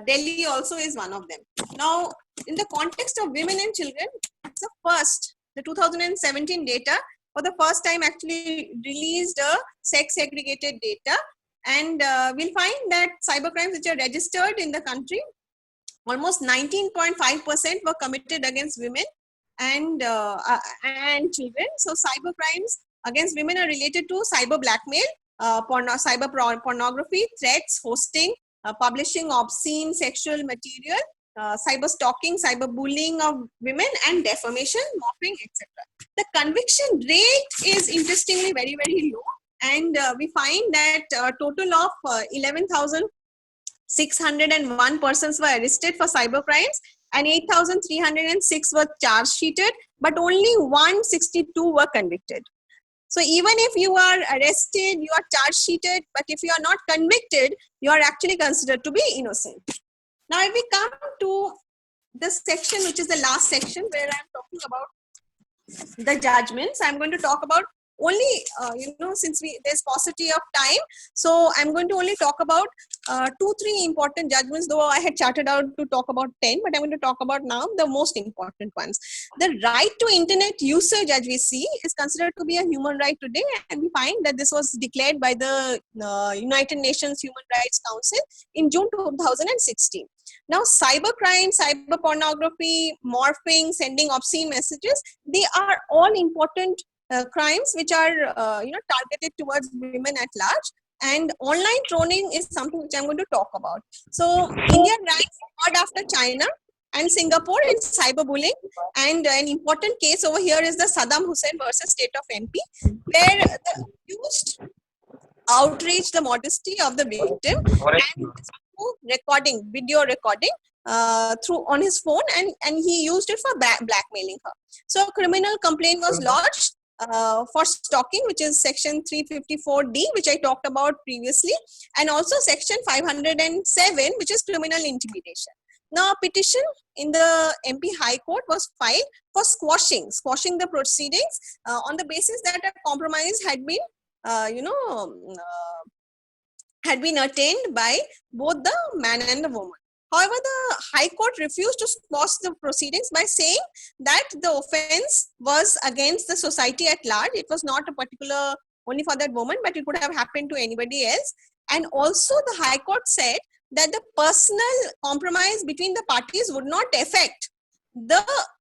Delhi also is one of them. Now, in the context of women and children, the 2017 data for the first time actually released a sex segregated data, and we'll find that cybercrimes which are registered in the country, almost 19.5% were committed against women and children. So cybercrimes against women are related to cyber blackmail, cyber pornography, threats, hosting, publishing obscene sexual material, cyber stalking, cyber bullying of women, and defamation, mocking, etc. The conviction rate is interestingly very, very low, and we find that a total of 11,601 persons were arrested for cyber crimes and 8,306 were charge sheeted, but only 162 were convicted. So even if you are arrested, you are charge sheeted, but if you are not convicted, you are actually considered to be innocent. Now, if we come to this section, which is the last section where I'm talking about the judgments, I'm going to talk about only, since there's paucity of time, so I'm going to only talk about 2-3 important judgments, though I had charted out to talk about 10, but I'm going to talk about now the most important ones. The right to internet usage, as we see, is considered to be a human right today, and we find that this was declared by the United Nations Human Rights Council in June 2016. Now, cybercrime, cyber pornography, morphing, sending obscene messages, they are all important crimes which are targeted towards women at large, and online trolling is something which I'm going to talk about. So India ranks third after China and Singapore in cyberbullying, and an important case over here is the Saddam Hussein versus state of MP, where the accused outraged the modesty of the victim and video recording through on his phone, and he used it for blackmailing her. So a criminal complaint was lodged for stalking, which is section 354D, which I talked about previously, and also section 507, which is criminal intimidation. Now, a petition in the MP High Court was filed for squashing the proceedings on the basis that a compromise had been had been attained by both the man and the woman. However, the High Court refused to squash the proceedings by saying that the offense was against the society at large. It was not a particular only for that woman, but it could have happened to anybody else. And also the High Court said that the personal compromise between the parties would not affect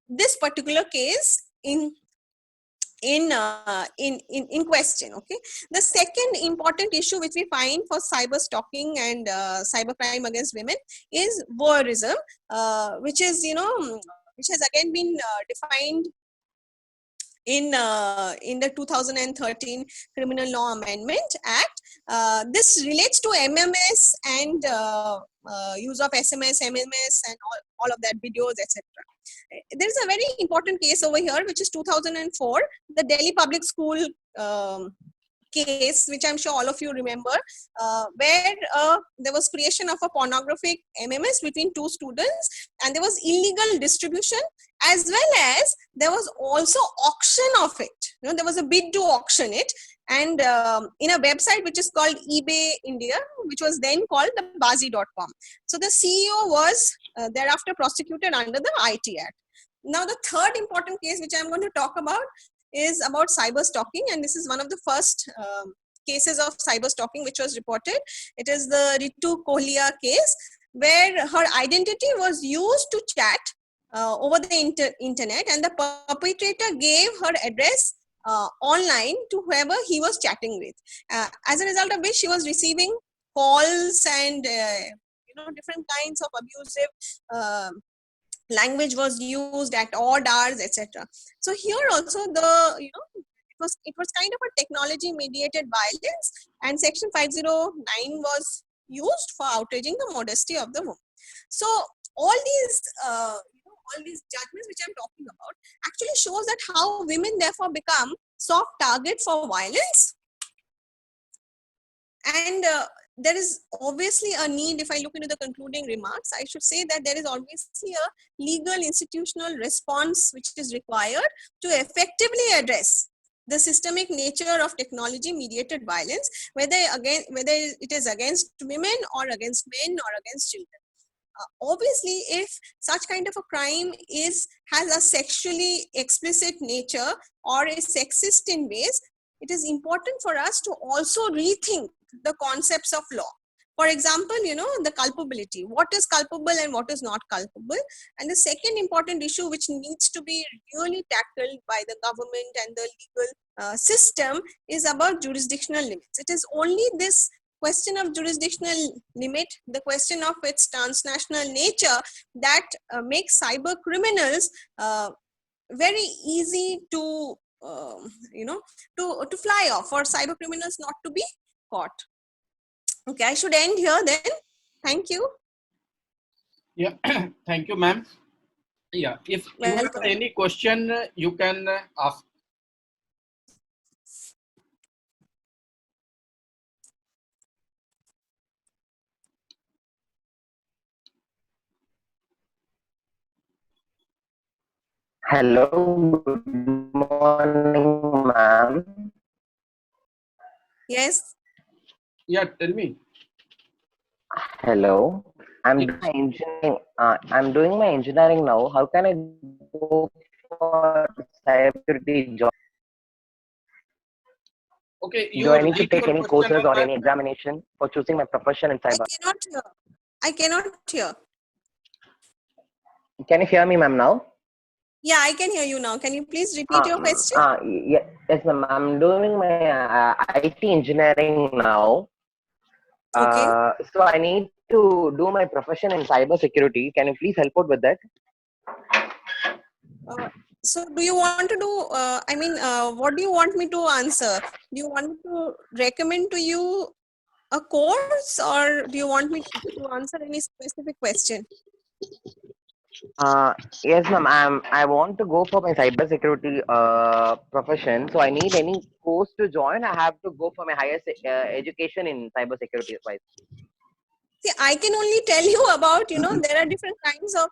this particular case in question. Okay, the second important issue which we find for cyber stalking and cyber crime against women is voyeurism, which is which has again been defined in the 2013 Criminal Law Amendment Act. This relates to MMS and use of SMS, MMS, and all of that, videos, etc. There's a very important case over here, which is 2004, the Delhi Public School case, which I'm sure all of you remember, where there was creation of a pornographic MMS between two students, and there was illegal distribution, as well as there was also auction of it. There was a bid to auction it, and in a website which is called eBay India, which was then called the Bazi.com. So the CEO was thereafter prosecuted under the IT Act. Now, the third important case which I'm going to talk about is about cyber stalking, and this is one of the first cases of cyber stalking which was reported. It is the Ritu Kohlia case, where her identity was used to chat over the internet, and the perpetrator gave her address online to whoever he was chatting with. As a result of which, she was receiving calls and different kinds of abusive language was used at odd hours, etc. So here also it was kind of a technology mediated violence, and section 509 was used for outraging the modesty of the woman. So all these judgments which I'm talking about actually shows that how women therefore become soft target for violence. And there is obviously a need, if I look into the concluding remarks, I should say that there is obviously a legal institutional response which is required to effectively address the systemic nature of technology mediated violence, whether it is against women or against men or against children. Obviously, if such kind of a crime has a sexually explicit nature or is sexist in ways, it is important for us to also rethink the concepts of law. For example, the culpability. What is culpable and what is not culpable? And the second important issue which needs to be really tackled by the government and the legal system is about jurisdictional limits. It is only this question of jurisdictional limit, the question of its transnational nature, that makes cyber criminals very easy to to fly off, for cyber criminals not to be caught. Okay, I should end here then. Thank you. Yeah, thank you, ma'am. Yeah, if you have any question, you can ask. Hello, good morning, ma'am. Yes. Yeah, tell me. Hello, I'm doing my engineering. I'm doing my engineering now. How can I go for cybersecurity job? Okay, you Do I need to repeat take your any question courses or one any examination for choosing my profession in cyber? I cannot hear. Can you hear me, ma'am, now? Yeah, I can hear you now. Can you please repeat your question? Yes, ma'am. I'm doing my IT engineering now. Okay. So I need to do my profession in cyber security. Can you please help out with that? So do you want to do, what do you want me to answer? Do you want me to recommend to you a course, or do you want me to answer any specific question? Yes, ma'am. I want to go for my cybersecurity profession. So I need any course to join. I have to go for my highest education in cybersecurity wise. See, I can only tell you about, there are different kinds of,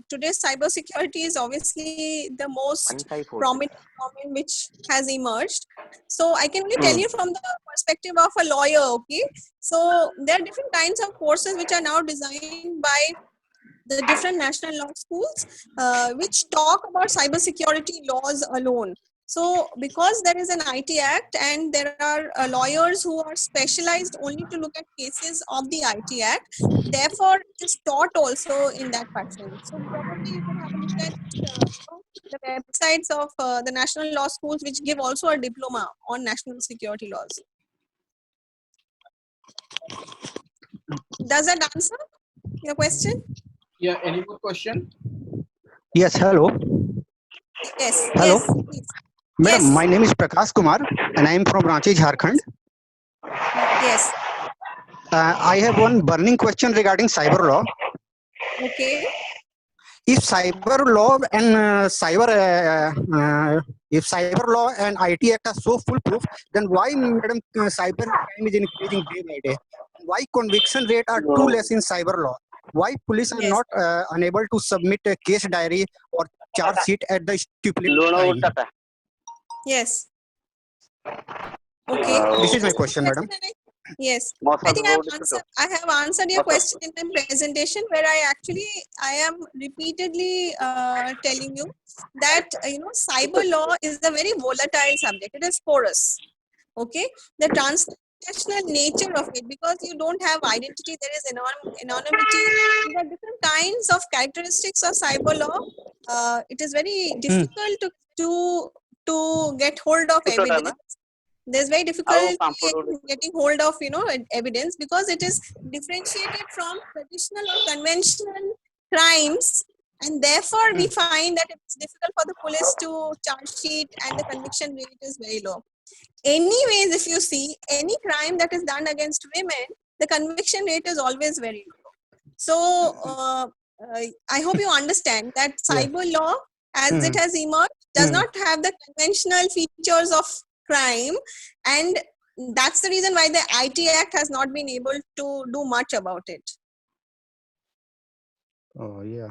today's cybersecurity is obviously the most prominent domain which has emerged. So I can only tell you from the perspective of a lawyer, okay? So there are different kinds of courses which are now designed by the different national law schools, which talk about cybersecurity laws alone. So because there is an IT Act and there are lawyers who are specialized only to look at cases of the IT Act, therefore it is taught also in that fashion. So probably you can have a look at the websites of the national law schools, which give also a diploma on national security laws. Does that answer your question? Yeah, any more question? Yes, hello. Yes. Hello. Yes, please. Madam, Yes. my name is Prakash Kumar and I am from Ranchi, Jharkhand. Yes. I have one burning question regarding cyber law. Okay. if cyber law and if cyber law and IT Act are so foolproof, then why, madam, cyber crime is increasing day by day? Why conviction rate are too less in cyber law? Why police are Yes. not unable to submit a case diary or charge sheet at the stipulated time? Yes. Okay. This is my This question, madam. Yes, I think I have answered your question in my presentation, where I am repeatedly telling you that cyber law is a very volatile subject. It is porous. Okay, the transnational nature of it, because you don't have identity, there is anonymity. There are different kinds of characteristics of cyber law. It is very difficult to get hold of evidence. There's very difficulty in getting hold of evidence, because it is differentiated from traditional or conventional crimes, and therefore we find that it's difficult for the police to charge sheet, and the conviction rate is very low. Anyways, if you see any crime that is done against women, the conviction rate is always very low. So I hope you understand that cyber law, as it has emerged, does not have the conventional features of crime, and that's the reason why the IT Act has not been able to do much about it. Oh, yeah.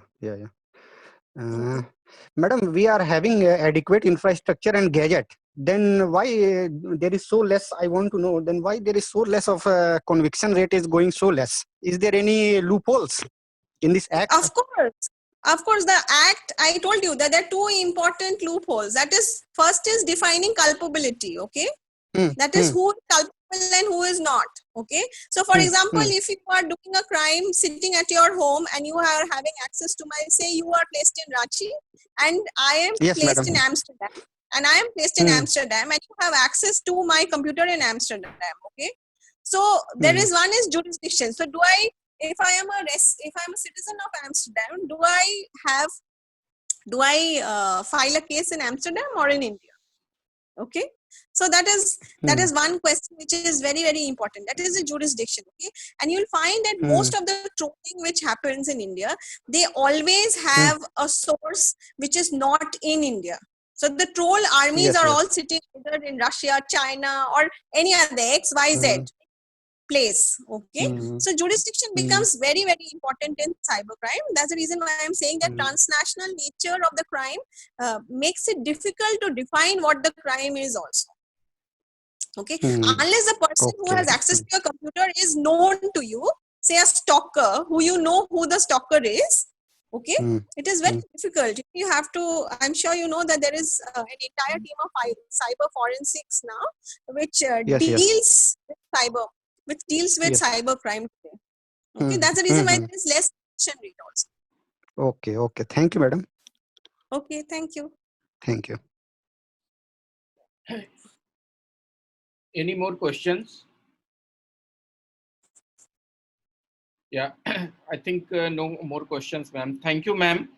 Madam, we are having adequate infrastructure and gadget. Then why there is so less? I want to know. Then why there is so less of conviction rate is going so less? Is there any loopholes in this act? Of course, the act, I told you that there are two important loopholes. That is, first is defining culpability. Okay, that is who is culpable and who is not. Okay, so for example, if you are doing a crime sitting at your home and you are having access to say you are placed in Ranchi and I am placed in Amsterdam, and I am placed in Amsterdam, and you have access to my computer in Amsterdam. Okay, so there is one is jurisdiction. So if I am a citizen of Amsterdam, do I file a case in Amsterdam or in India? Okay, so that is one question which is very, very important. That is the jurisdiction. Okay, and you'll find that most of the trolling which happens in India, they always have a source which is not in India. So the troll armies are all sitting either in Russia, China, or any other XYZ place. Okay, so jurisdiction becomes very, very important in cybercrime. That's the reason why I'm saying that transnational nature of the crime makes it difficult to define what the crime is also. Okay, unless the person who has access to your computer is known to you, say a stalker, who you know who the stalker is. Okay, it is very difficult. You have to, I'm sure you know that there is an entire team of cyber forensics now, which deals with cybercrime today. Okay, that's the reason why there is less conviction rate also. Okay. Thank you, madam. Okay, thank you. Thank you. Any more questions? Yeah, I think no more questions, ma'am. Thank you, ma'am,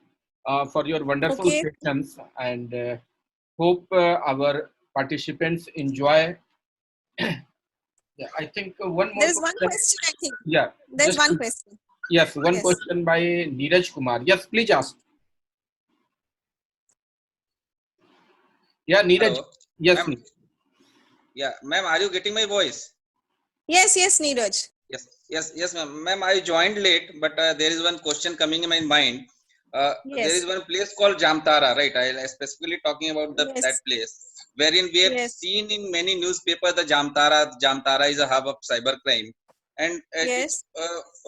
for your wonderful questions, and hope our participants enjoy. Yeah, I think one more. There is one question, I think. Yeah. There's one question. Yes, one question by Neeraj Kumar. Yes, please ask. Yeah, Neeraj. Hello. Yes. Yeah, ma'am, are you getting my voice? Yes, Neeraj. Yes, ma'am. Ma'am, I joined late, but there is one question coming in my mind. There is one place called Jamtara, right? I specifically talking about that place, wherein we have seen in many newspapers the Jamtara is a hub of cybercrime, and it's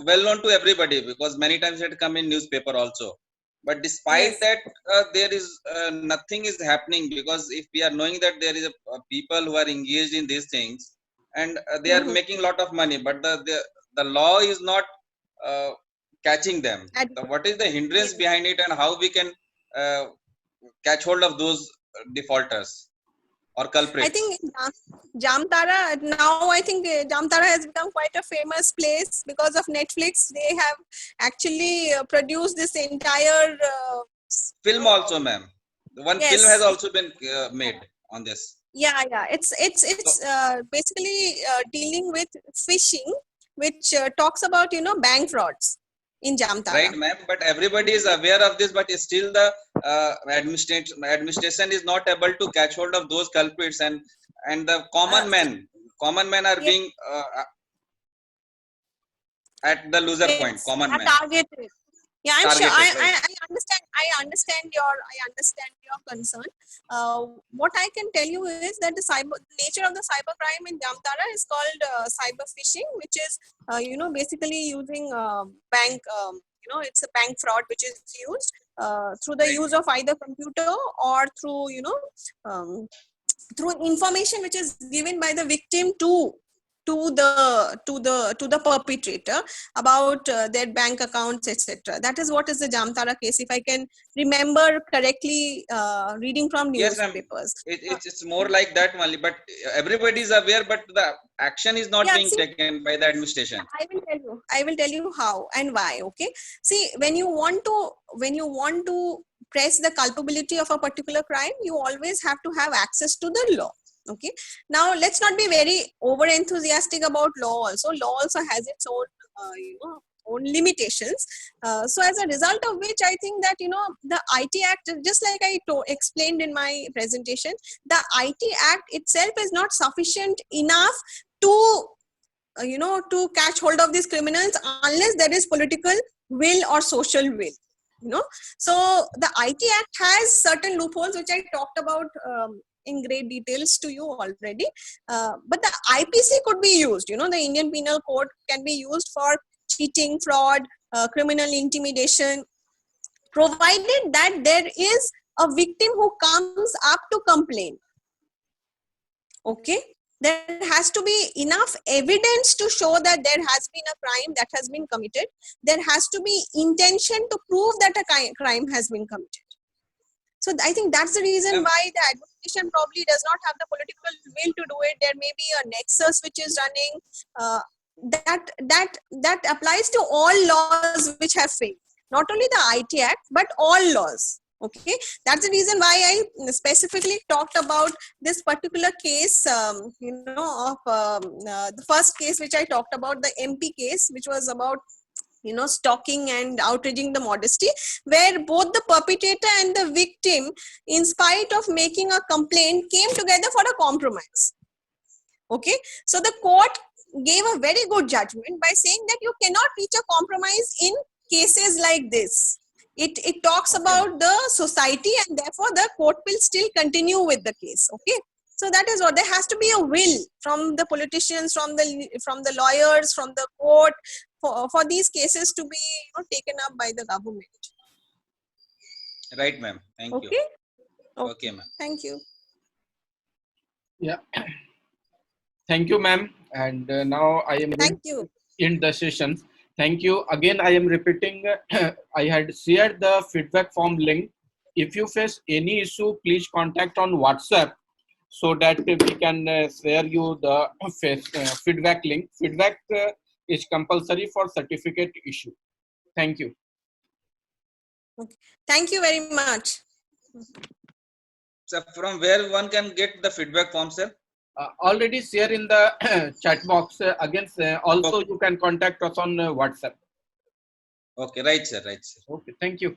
well known to everybody because many times it come in newspaper also. But despite that, there is nothing is happening, because if we are knowing that there is people who are engaged in these things, and they are making a lot of money, but the law is not catching them. So what is the hindrance behind it, and how we can catch hold of those defaulters or culprits? I think Jamtara now, I think Jamtara has become quite a famous place because of Netflix. They have actually produced this entire film also, ma'am. One film has also been made on this. Yeah. It's basically dealing with phishing, which talks about bank frauds. in Jamtara. Right, ma'am. But everybody is aware of this, but still the administration is not able to catch hold of those culprits, and the common men are being at the loser point. Common men. Targeted. Yeah, I'm sure. Targeted, right. I understand your concern. What I can tell you is that the nature of the cybercrime in Jamtara is called cyber phishing, which is basically using bank. It's a bank fraud which is used through the use of either computer or through through information which is given by the victim to the perpetrator about their bank accounts, etc. That is what is the Jamtara case, if I can remember correctly, reading from newspapers. Yes, it's more like that only, but everybody is aware, but the action is not being taken by the administration. I will tell you how and why. Okay, see, when you want to press the culpability of a particular crime, you always have to have access to the law. Okay, now let's not be very over enthusiastic about law. Law also has its own own limitations. So as a result of which, I think that the IT Act, just like I explained in my presentation, the IT Act itself is not sufficient enough to to catch hold of these criminals unless there is political will or social will. So the IT Act has certain loopholes which I talked about in great details to you already, but the IPC could be used. The Indian Penal Code can be used for cheating, fraud, criminal intimidation, provided that there is a victim who comes up to complain. Okay, there has to be enough evidence to show that there has been a crime that has been committed. There has to be intention to prove that a crime has been committed. So I think that's the reason why the administration probably does not have the political will to do it. There may be a nexus which is running that applies to all laws which have failed. Not only the IT Act, but all laws. Okay, that's the reason why I specifically talked about this particular case, of the first case which I talked about, the MP case, which was about stalking and outraging the modesty, where both the perpetrator and the victim, in spite of making a complaint, came together for a compromise. Okay, so the court gave a very good judgment by saying that you cannot reach a compromise in cases like this. It talks about the society, and therefore the court will still continue with the case. Okay, so that is what, there has to be a will from the politicians, from the lawyers, from the court, for these cases to be taken up by the government. Right, ma'am. Thank you. Okay, ma'am. Thank you. Yeah. Thank you, ma'am. And now I am in the session. Thank you. Again, I am repeating, I had shared the feedback form link. If you face any issue, please contact on WhatsApp so that we can share you the feedback link. Feedback is compulsory for certificate issue. Thank you. Okay. Thank you very much. So from where one can get the feedback form, sir? Already share in the chat box. Again, also you can contact us on WhatsApp. Okay, right, sir. Okay, thank you.